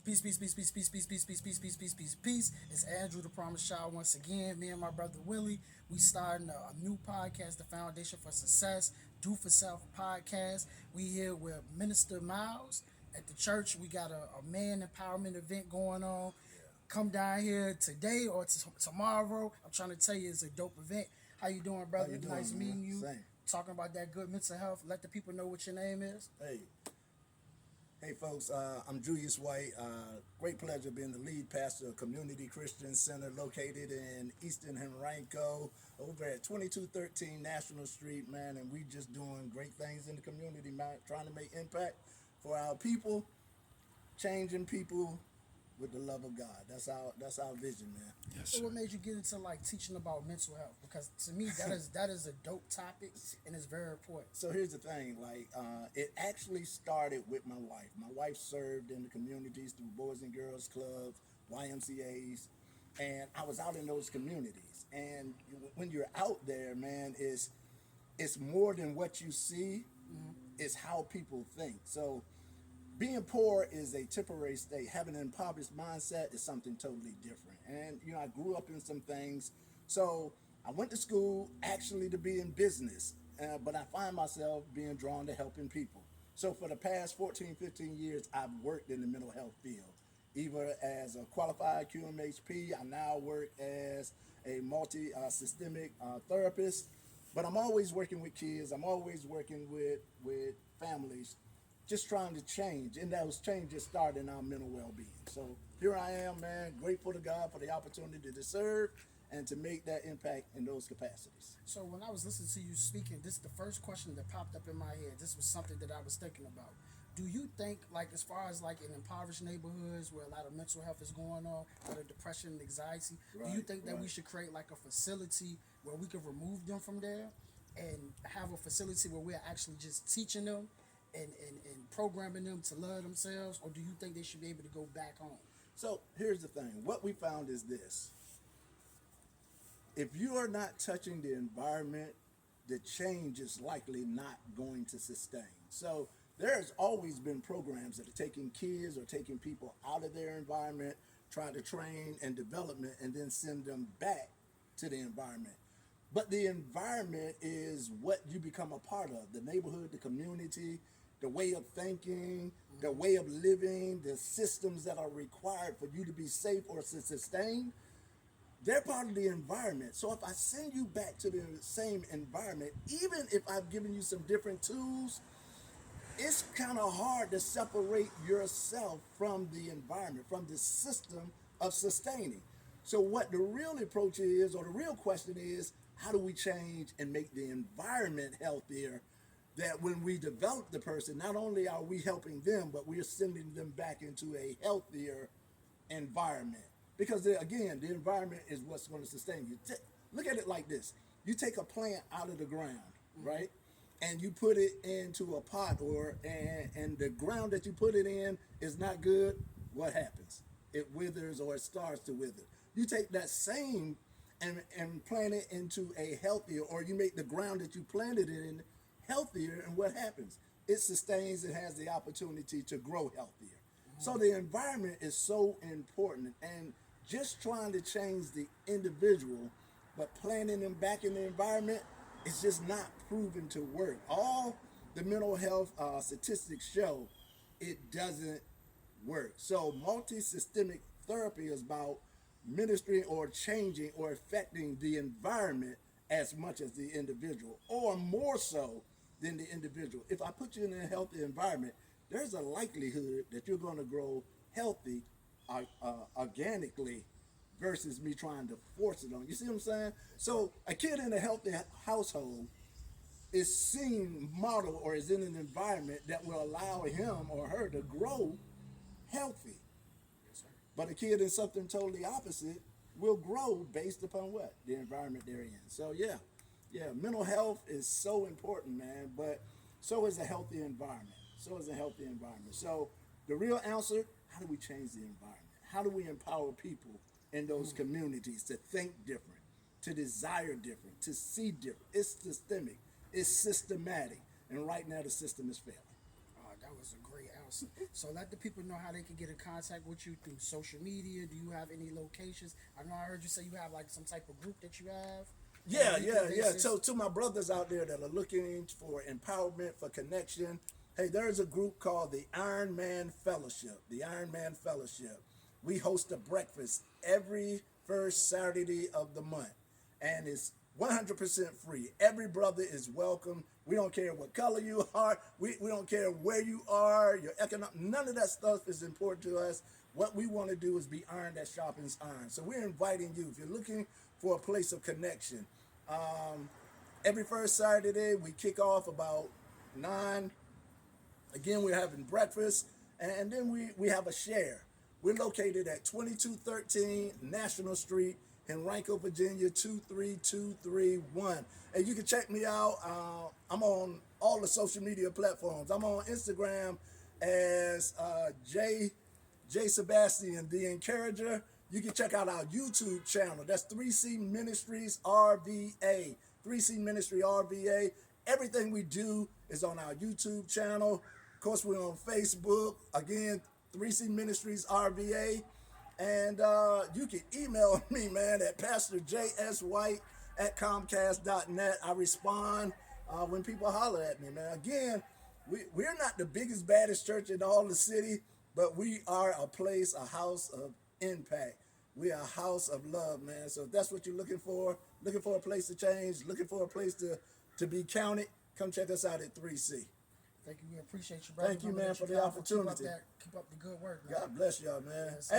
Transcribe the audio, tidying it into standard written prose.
Peace, peace, peace, peace, peace, peace, peace, peace, peace, peace, peace, peace, peace. It's Andrew the Promise Child once again. Me and my brother Willie, we starting a new podcast, The Foundation for Success, Do for Self podcast. We here with Minister Miles at the church. We got a man empowerment event going on. Come down here today or tomorrow. I'm trying to tell you, it's a dope event. How you doing, How brother? you doing, Nice man? meeting you. Same. Talking about that good mental health. Let the people know what your name is. Hey, folks. I'm Julius White. Great pleasure being the lead pastor of Community Christian Center located in Eastern Henrico over at 2213 National Street, man. And we just doing great things in the community, man. Trying to make impact for our people, changing people with the love of God. That's our vision, man. Yes, So sir. what made you get into like teaching about mental health? Because to me that is a dope topic and it's very important. So here's the thing, it actually started with my wife. My wife served in the communities through Boys and Girls Clubs, YMCA's, and I was out in those communities. And when you're out there, man, it's more than what you see, it's how people think. So being poor is a temporary state. Having an impoverished mindset is something totally different. And, I grew up in some things. So I went to school actually to be in business, but I find myself being drawn to helping people. So for the past 14, 15 years, I've worked in the mental health field, either as a qualified QMHP. I now work as a multi-systemic therapist, but I'm always working with kids. I'm always working with families, just trying to change, and those changes start in our mental well-being. So here I am, man, grateful to God for the opportunity to serve and to make that impact in those capacities. So when I was listening to you speaking, this is the first question that popped up in my head. This was something that I was thinking about. Do you think, like, as far as like in impoverished neighborhoods where a lot of mental health is going on, a lot of depression and anxiety, do you think that we Right. should create like a facility where we could remove them from there and have a facility where we're actually just teaching them and programming them to love themselves, or do you think they should be able to go back home? So here's the thing. What we found is this. If you are not touching the environment, the change is likely not going to sustain. So there's always been programs that are taking kids or taking people out of their environment, trying to train and development, and then send them back to the environment. But the environment is what you become a part of, the neighborhood, the community, the way of thinking, the way of living, the systems that are required for you to be safe or to sustain. They're part of the environment. So if I send you back to the same environment, even if I've given you some different tools, it's kind of hard to separate yourself from the environment, from the system of sustaining. So what the real approach is, or the real question is, how do we change and make the environment healthier? That when we develop the person, not only are we helping them, but we're sending them back into a healthier environment. Because again, the environment is what's going to sustain you. Look at it like this. You take a plant out of the ground, right? And you put it into a pot, and the ground that you put it in is not good. What happens? It withers, or it starts to wither. You take that same and plant it into a healthier, or you make the ground that you planted it in healthier, and what happens? It sustains and has the opportunity to grow healthier. So the environment is so important, and just trying to change the individual, but planting them back in the environment is just not proven to work. All the mental health statistics show it doesn't work. So multi-systemic therapy is about ministering or changing or affecting the environment as much as the individual, or more so than the individual. If I put you in a healthy environment, there's a likelihood that you're going to grow healthy organically versus me trying to force it on you. See what I'm saying? So a kid in a healthy household is seen model or is in an environment that will allow him or her to grow healthy. But a kid in something totally opposite will grow based upon what? The environment they're in. So yeah, mental health is so important, man, but so is a healthy environment. So the real answer, how do we change the environment? How do we empower people in those communities to think different, to desire different, to see different? It's systemic, it's systematic, and right now the system is failing. That was a great Awesome. So let the people know how they can get in contact with you through social media. Do you have any locations? I know I heard you say you have like some type of group that you have. Yeah, on a weekly yeah, yeah. basis? So to my brothers out there that are looking for empowerment, for connection, hey, there's a group called the Iron Man Fellowship. The Iron Man Fellowship. We host a breakfast every first Saturday of the month, and it's 100% free. Every brother is welcome. We don't care what color you are. We don't care where you are. Your economic, none of that stuff is important to us. What we want to do is be iron that sharpens iron. So we're inviting you. If you're looking for a place of connection, every first Saturday we kick off about 9. Again, we're having breakfast, and then we have a share. We're located at 2213 National Street in Ranco, Virginia, 23231. And you can check me out. I'm on all the social media platforms. I'm on Instagram as J Sebastian, the Encourager. You can check out our YouTube channel. That's 3C Ministries RVA. 3C Ministry RVA. Everything we do is on our YouTube channel. Of course, we're on Facebook. Again, 3C Ministries RVA. And you can email me, man, at pastorjswhite@comcast.net. I respond when people holler at me, man. Again, we're not the biggest, baddest church in all the city, but we are a place, a house of impact. We are a house of love, man. So if that's what you're looking for a place to change, looking for a place to be counted, come check us out at 3C. Thank you. We appreciate you, brother. Thank you, man, for the opportunity. Keep up the good work, man. God bless y'all, man. Yes, Hey.